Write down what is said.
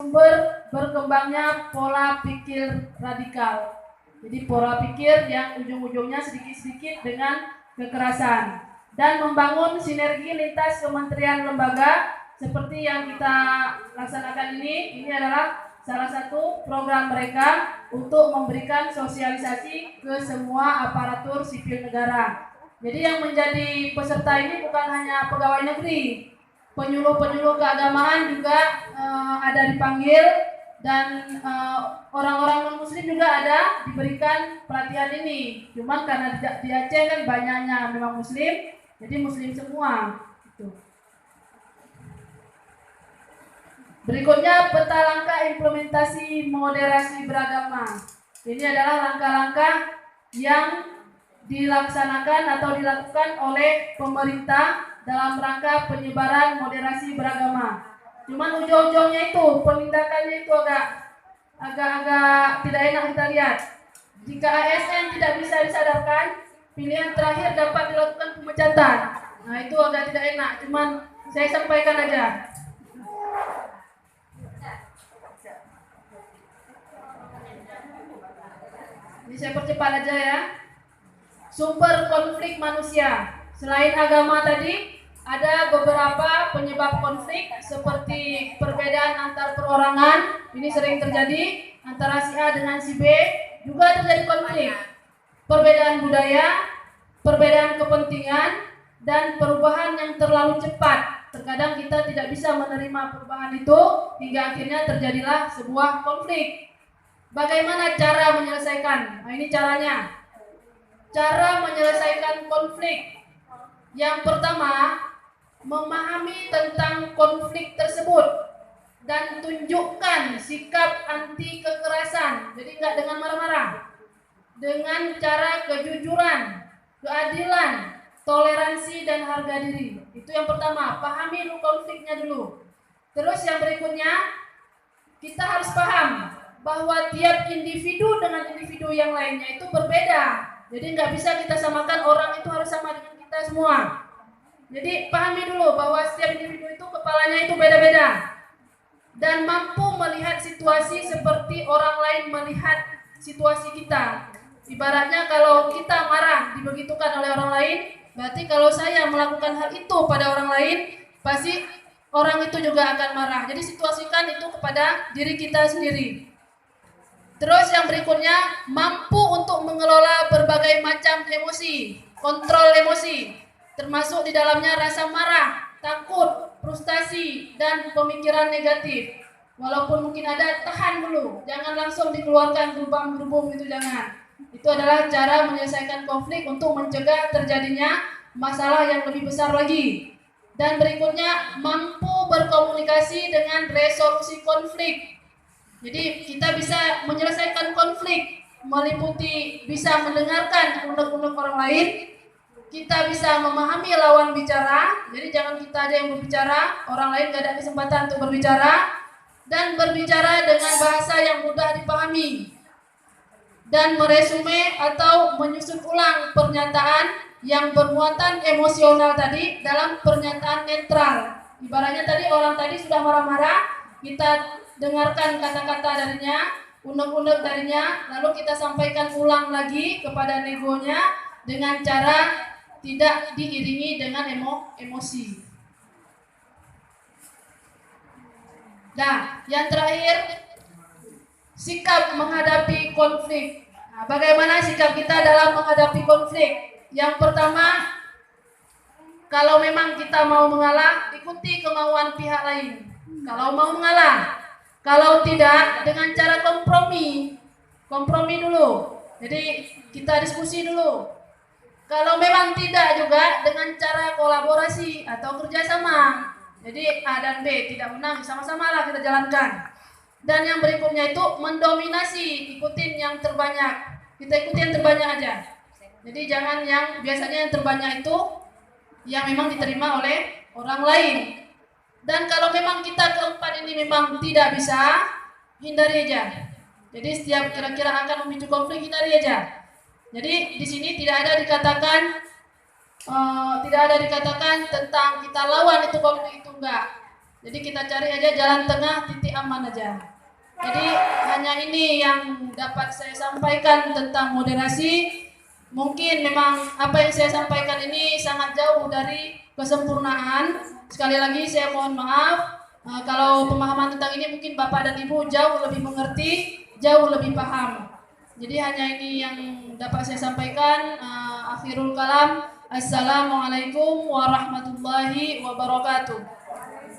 sumber berkembangnya pola pikir radikal. Jadi pola pikir yang ujung-ujungnya sedikit-sedikit dengan kekerasan dan membangun sinergi lintas kementerian lembaga seperti yang kita laksanakan ini adalah salah satu program mereka untuk memberikan sosialisasi ke semua aparatur sipil negara. Jadi yang menjadi peserta ini bukan hanya pegawai negeri, penyuluh-penyuluh keagamaan juga ada dipanggil, dan orang-orang non-muslim juga ada diberikan pelatihan ini. Cuman karena di Aceh kan banyaknya memang muslim, jadi muslim semua. Gitu. Berikutnya peta langkah implementasi moderasi beragama. Ini adalah langkah-langkah yang dilaksanakan atau dilakukan oleh pemerintah dalam rangka penyebaran moderasi beragama. Cuman ujung-ujungnya itu penindakannya itu agak tidak enak kita lihat. Jika ASN tidak bisa disadarkan, pilihan terakhir dapat dilakukan pemecatan. Nah itu agak tidak enak. Cuman saya sampaikan aja. Ini saya percepat aja ya. Sumber konflik manusia. Selain agama tadi, ada beberapa penyebab konflik seperti perbedaan antar perorangan, ini sering terjadi antara si A dengan si B, juga terjadi konflik. Perbedaan budaya, perbedaan kepentingan, dan perubahan yang terlalu cepat. Terkadang kita tidak bisa menerima perubahan itu hingga akhirnya terjadilah sebuah konflik. Bagaimana cara menyelesaikan? Nah, ini caranya. Cara menyelesaikan konflik. Yang pertama, memahami tentang konflik tersebut dan tunjukkan sikap anti kekerasan. Jadi enggak dengan marah-marah. Dengan cara kejujuran, keadilan, toleransi dan harga diri. Itu yang pertama, pahami dulu konfliknya dulu. Terus yang berikutnya, kita harus paham bahwa tiap individu dengan individu yang lainnya itu berbeda. Jadi nggak bisa kita samakan orang itu harus sama dengan kita semua. Jadi pahami dulu bahwa setiap individu itu kepalanya itu beda-beda dan mampu melihat situasi seperti orang lain melihat situasi kita. Ibaratnya kalau kita marah dibegitukan oleh orang lain, berarti kalau saya melakukan hal itu pada orang lain, pasti orang itu juga akan marah. Jadi situasikan itu kepada diri kita sendiri. Terus yang berikutnya, mampu untuk mengelola berbagai macam emosi, kontrol emosi. Termasuk di dalamnya rasa marah, takut, frustasi, dan pemikiran negatif. Walaupun mungkin ada, tahan dulu. Jangan langsung dikeluarkan gerubang-gerubung itu, jangan. Itu adalah cara menyelesaikan konflik untuk mencegah terjadinya masalah yang lebih besar lagi. Dan berikutnya, mampu berkomunikasi dengan resolusi konflik. Jadi kita bisa menyelesaikan konflik, meliputi bisa mendengarkan unek-unek orang lain, kita bisa memahami lawan bicara, jadi jangan kita aja yang berbicara, orang lain gak ada kesempatan untuk berbicara, dan berbicara dengan bahasa yang mudah dipahami, dan meresume atau menyusun ulang pernyataan yang bermuatan emosional tadi dalam pernyataan netral. Ibaratnya tadi orang tadi sudah marah-marah, kita dengarkan kata-kata darinya, unek-unek darinya, lalu kita sampaikan ulang lagi kepada negonya dengan cara tidak diiringi dengan emosi. Nah, yang terakhir, sikap menghadapi konflik. Nah, bagaimana sikap kita dalam menghadapi konflik? Yang pertama, kalau memang kita mau mengalah, ikuti kemauan pihak lain. Kalau mau mengalah, kalau tidak, dengan cara kompromi dulu. Jadi kita diskusi dulu. Kalau memang tidak juga dengan cara kolaborasi atau kerjasama. Jadi A dan B tidak menang, sama-sama lah kita jalankan. Dan yang berikutnya itu mendominasi, ikutin yang terbanyak. Kita ikutin yang terbanyak aja. Jadi jangan yang biasanya yang terbanyak itu yang memang diterima oleh orang lain. Dan kalau memang kita keempat ini memang tidak bisa, hindari aja. Jadi setiap kira-kira akan memicu konflik, hindari aja. Jadi di sini tidak ada dikatakan tentang kita lawan itu konflik itu, enggak. Jadi kita cari aja jalan tengah, titik aman aja. Jadi hanya ini yang dapat saya sampaikan tentang moderasi. Mungkin memang apa yang saya sampaikan ini sangat jauh dari kesempurnaan. Sekali lagi saya mohon maaf. Kalau pemahaman tentang ini mungkin Bapak dan Ibu jauh lebih mengerti, jauh lebih paham. Jadi hanya ini yang dapat saya sampaikan. Akhirul kalam. Assalamualaikum warahmatullahi wabarakatuh.